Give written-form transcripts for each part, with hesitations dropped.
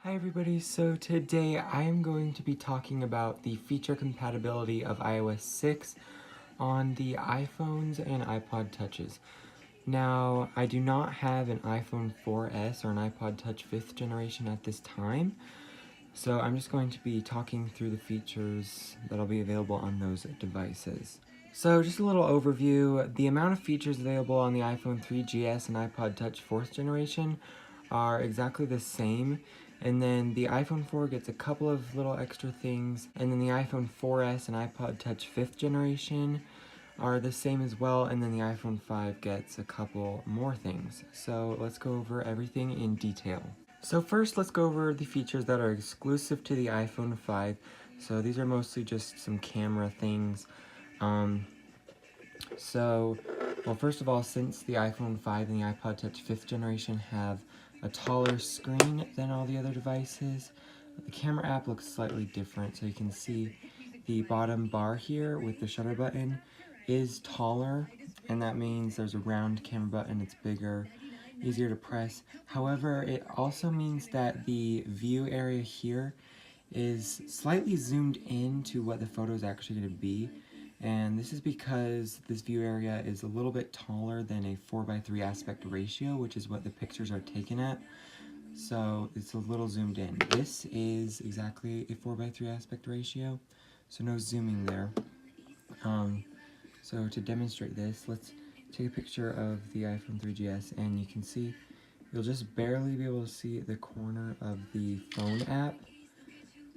Hi everybody, so today I am going to be talking about the feature compatibility of iOS 6 on the iPhones and iPod Touches. Now, I do not have an iPhone 4S or an iPod Touch 5th generation at this time, so I'm just going to be talking through the features that'll be available on those devices. So just a little overview, the amount of features available on the iPhone 3GS and iPod Touch 4th generation are exactly the same, and then the iPhone 4 gets a couple of little extra things, and then the iPhone 4S and iPod Touch 5th generation are the same as well, and then the iPhone 5 gets a couple more things. So let's go over everything in detail. So first, let's go over the features that are exclusive to the iPhone 5. So these are mostly just some camera things. Well, first of all, since the iPhone 5 and the iPod Touch 5th generation have a taller screen than all the other devices, the camera app looks slightly different. So you can see the bottom bar here with the shutter button is taller, and that means there's a round camera button, it's bigger, easier to press. However, it also means that the view area here is slightly zoomed in to what the photo is actually going to be, and this is because this view area is a little bit taller than a 4:3 aspect ratio, which is what the pictures are taken at, so it's a little zoomed in. This is exactly a 4:3 aspect ratio, so no zooming there. So to demonstrate this, let's take a picture of the iPhone 3GS, and you can see you'll just barely be able to see the corner of the phone app.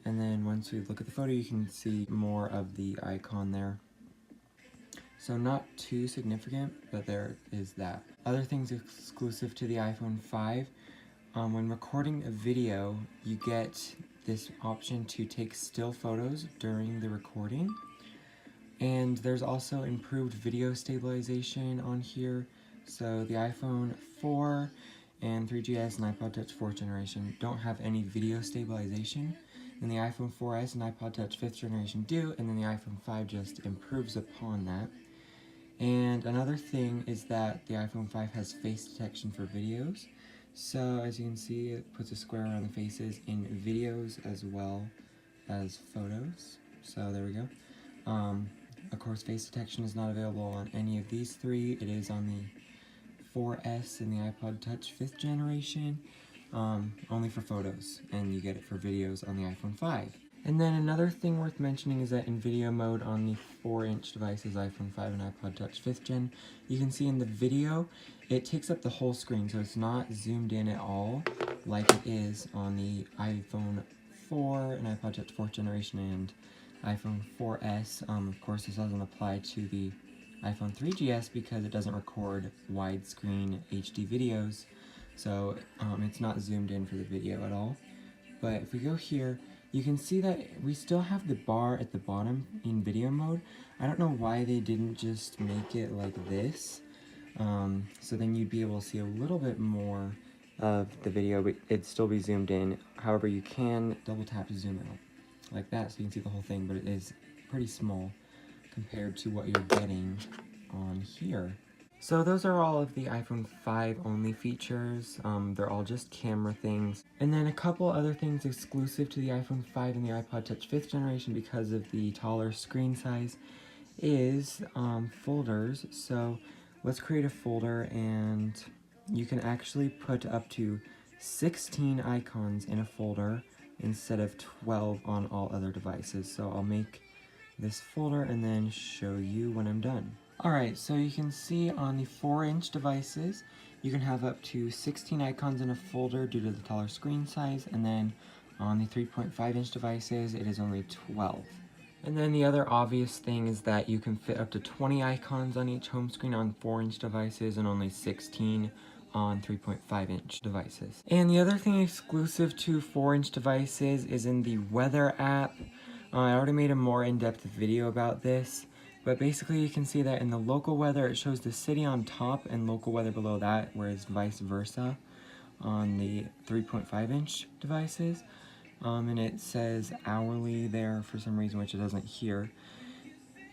And then once we look at the photo, you can see more of the icon there. So not too significant, but there is that. Other things exclusive to the iPhone 5, when recording a video, you get this option to take still photos during the recording. And there's also improved video stabilization on here. So the iPhone 4 and 3GS and iPod Touch 4th generation don't have any video stabilization. And the iPhone 4S and iPod Touch 5th generation do, and then the iPhone 5 just improves upon that. And another thing is that the iPhone 5 has face detection for videos. So as you can see, it puts a square around the faces in videos as well as photos. So there we go. Of course, face detection is not available on any of these three. It is on the 4S and the iPod Touch 5th generation, only for photos, and you get it for videos on the iPhone 5. And then another thing worth mentioning is that in video mode on the 4-inch devices, iPhone 5 and iPod Touch 5th gen, you can see in the video, it takes up the whole screen, so it's not zoomed in at all, like it is on the iPhone 4 and iPod Touch 4th generation and iPhone 4S. Of course, this doesn't apply to the iPhone 3GS because it doesn't record widescreen HD videos, so it's not zoomed in for the video at all. But if we go here, you can see that we still have the bar at the bottom in video mode. I don't know why they didn't just make it like this, so then you'd be able to see a little bit more of the video, but it'd still be zoomed in. However, you can double tap to zoom out like that, so you can see the whole thing, but it is pretty small compared to what you're getting on here. So those are all of the iPhone 5 only features. They're all just camera things. And then a couple other things exclusive to the iPhone 5 and the iPod Touch 5th generation because of the taller screen size is folders. So let's create a folder, and you can actually put up to 16 icons in a folder instead of 12 on all other devices. So I'll make this folder and then show you when I'm done. Alright, so you can see on the 4-inch devices, you can have up to 16 icons in a folder due to the taller screen size, and then on the 3.5-inch devices, it is only 12. And then the other obvious thing is that you can fit up to 20 icons on each home screen on 4-inch devices and only 16 on 3.5-inch devices. And the other thing exclusive to 4-inch devices is in the weather app. I already made a more in-depth video about this, but basically you can see that in the local weather it shows the city on top and local weather below that, whereas vice versa on the 3.5-inch devices. And it says hourly there for some reason, which it doesn't here.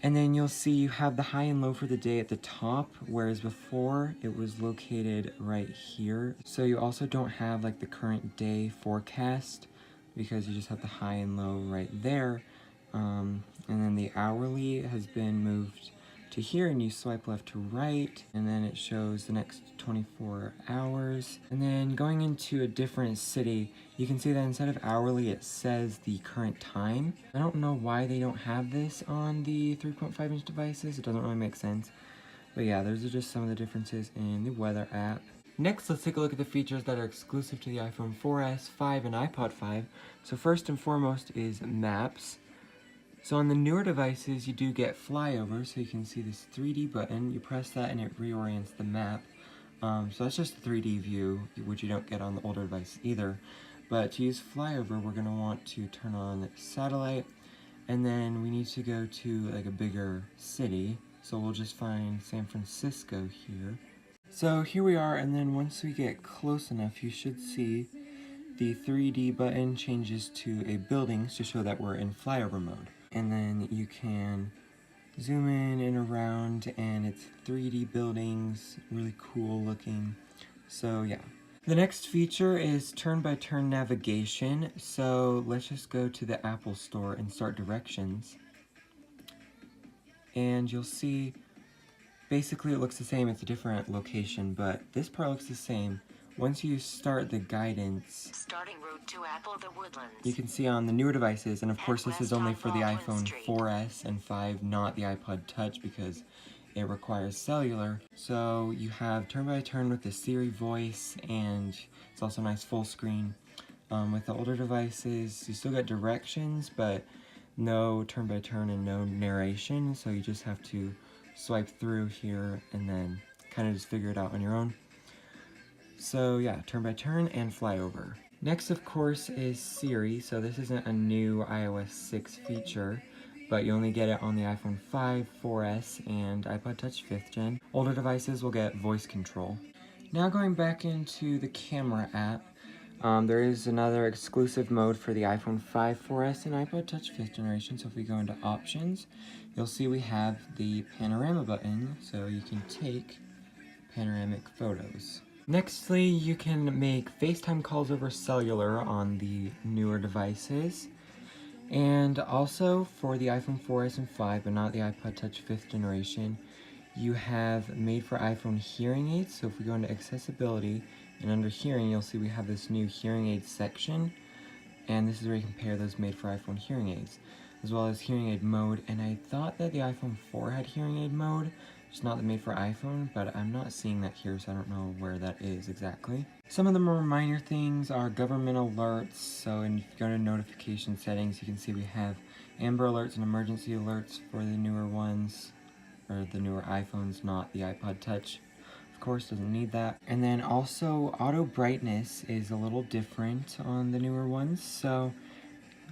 And then you'll see you have the high and low for the day at the top, whereas before it was located right here. So you also don't have like the current day forecast because you just have the high and low right there. And then the hourly has been moved to here, and you swipe left to right, and then it shows the next 24 hours. And then going into a different city, you can see that instead of hourly, it says the current time. I don't know why they don't have this on the 3.5-inch devices. It doesn't really make sense. But yeah, those are just some of the differences in the weather app. Next, let's take a look at the features that are exclusive to the iPhone 4S, 5, and iPod 5. So first and foremost is Maps. So on the newer devices, you do get flyover, so you can see this 3D button. You press that and it reorients the map. So that's just a 3D view, which you don't get on the older device either. But to use flyover, we're going to want to turn on satellite, and then we need to go to like a bigger city. So we'll just find San Francisco here. So here we are, and then once we get close enough, you should see the 3D button changes to a buildings to show that we're in flyover mode. And then you can zoom in and around, and it's 3D buildings, really cool looking. So yeah. The next feature is turn-by-turn navigation. So let's just go to the Apple Store and start directions. And you'll see, basically it looks the same, it's a different location, but this part looks the same. Once you start the guidance, starting route to Apple the Woodlands, you can see on the newer devices, and of course this is only for the iPhone 4S and 5, not the iPod Touch because it requires cellular. So you have turn-by-turn with the Siri voice, and it's also nice full screen. With the older devices, you still get directions, but no turn-by-turn and no narration, so you just have to swipe through here and then kind of just figure it out on your own. So yeah, turn-by-turn and flyover. Next, of course, is Siri. So this isn't a new iOS 6 feature, but you only get it on the iPhone 5, 4S, and iPod Touch 5th gen. Older devices will get voice control. Now going back into the camera app, there is another exclusive mode for the iPhone 5, 4S, and iPod Touch 5th generation. So if we go into options, you'll see we have the panorama button, so you can take panoramic photos. Nextly, you can make FaceTime calls over cellular on the newer devices. And also for the iPhone 4S and 5, but not the iPod Touch 5th generation, you have made for iPhone hearing aids. So if we go into accessibility and under hearing, you'll see we have this new hearing aid section. And this is where you compare those made for iPhone hearing aids, as well as hearing aid mode. And I thought that the iPhone 4 had hearing aid mode, just not the made for iPhone, but I'm not seeing that here, so I don't know where that is exactly. Some of the more minor things are government alerts. So if you go to notification settings, you can see we have Amber Alerts and emergency alerts for the newer ones, or the newer iPhones, not the iPod Touch. Of course, doesn't need that. And then also auto brightness is a little different on the newer ones. So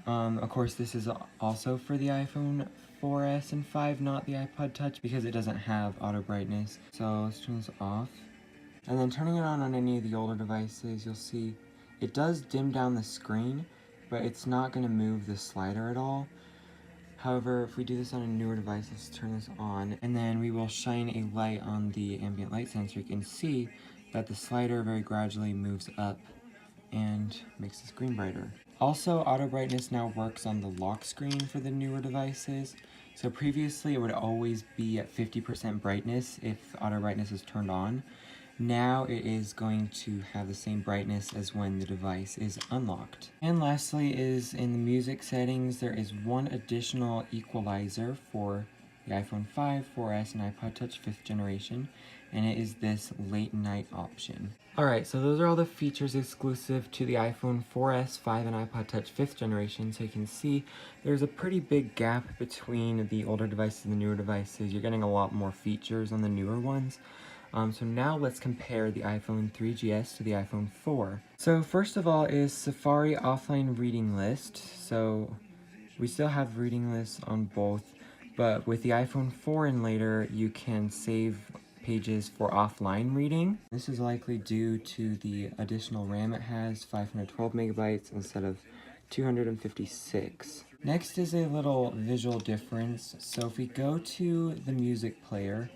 of course this is also for the iPhone 4S and 5, not the iPod Touch, because it doesn't have auto brightness. So let's turn this off. And then turning it on any of the older devices, you'll see it does dim down the screen, but it's not going to move the slider at all. However, if we do this on a newer device, let's turn this on, and then we will shine a light on the ambient light sensor. You can see that the slider very gradually moves up and makes the screen brighter. Also, auto brightness now works on the lock screen for the newer devices. So previously it would always be at 50% brightness if auto brightness is turned on. Now it is going to have the same brightness as when the device is unlocked. And lastly is in the music settings, there is one additional equalizer for the iPhone 5, 4S, and iPod Touch 5th generation, and it is this late night option. Alright, so those are all the features exclusive to the iPhone 4S, 5, and iPod Touch 5th generation. So you can see there's a pretty big gap between the older devices and the newer devices. You're getting a lot more features on the newer ones. So now let's compare the iPhone 3GS to the iPhone 4. So first of all is Safari offline reading list. So we still have reading lists on both, but with the iPhone 4 and later, you can save pages for offline reading. This is likely due to the additional RAM it has, 512 megabytes instead of 256. Next is a little visual difference. So if we go to the music player,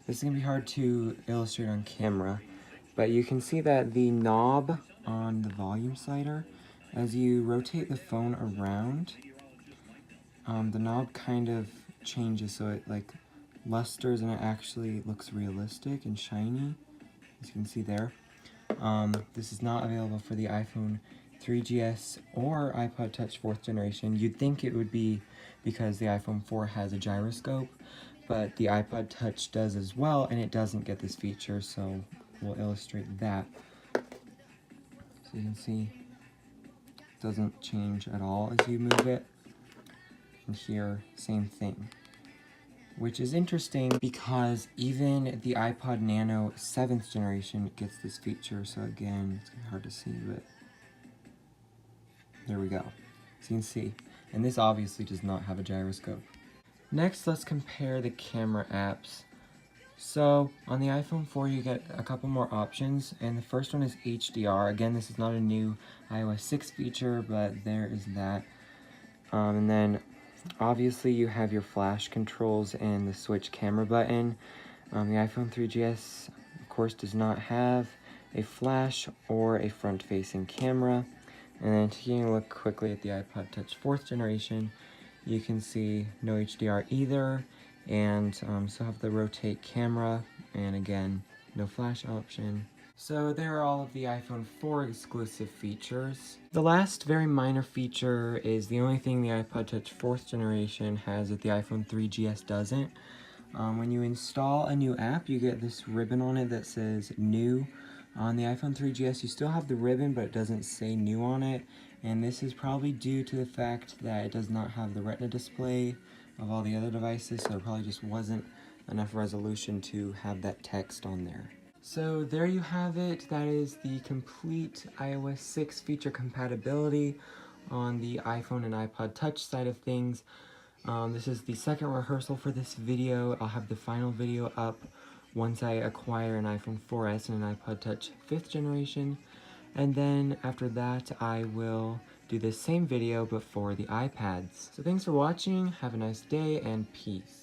this is going to be hard to illustrate on camera, but you can see that the knob on the volume slider, as you rotate the phone around, the knob kind of changes so it like lusters and it actually looks realistic and shiny, as you can see there. This is not available for the iPhone 3GS or iPod Touch 4th generation. You'd think it would be because the iPhone 4 has a gyroscope, but the iPod Touch does as well, and it doesn't get this feature, so we'll illustrate that. So you can see it doesn't change at all as you move it. And here, same thing. Which is interesting because even the iPod Nano 7th generation gets this feature, so again, it's hard to see, but there we go. So you can see, and this obviously does not have a gyroscope. Next, let's compare the camera apps. So on the iPhone 4 you get a couple more options, and the first one is HDR. Again, this is not a new iOS 6 feature, but there is that. And then obviously you have your flash controls and the switch camera button. The iPhone 3GS of course does not have a flash or a front-facing camera. And then taking a look quickly at the iPod Touch 4th generation, you can see no HDR either, and still have the rotate camera, and again, no flash option. So there are all of the iPhone 4 exclusive features. The last very minor feature is the only thing the iPod Touch 4th generation has that the iPhone 3GS doesn't. When you install a new app, you get this ribbon on it that says New. On the iPhone 3GS, you still have the ribbon, but it doesn't say New on it, and this is probably due to the fact that it does not have the Retina display of all the other devices, so there probably just wasn't enough resolution to have that text on there. So there you have it. That is the complete iOS 6 feature compatibility on the iPhone and iPod Touch side of things. This is the second rehearsal for this video. I'll have the final video up once I acquire an iPhone 4S and an iPod Touch 5th generation. And then after that, I will do the same video but for the iPads. So thanks for watching, have a nice day, and peace.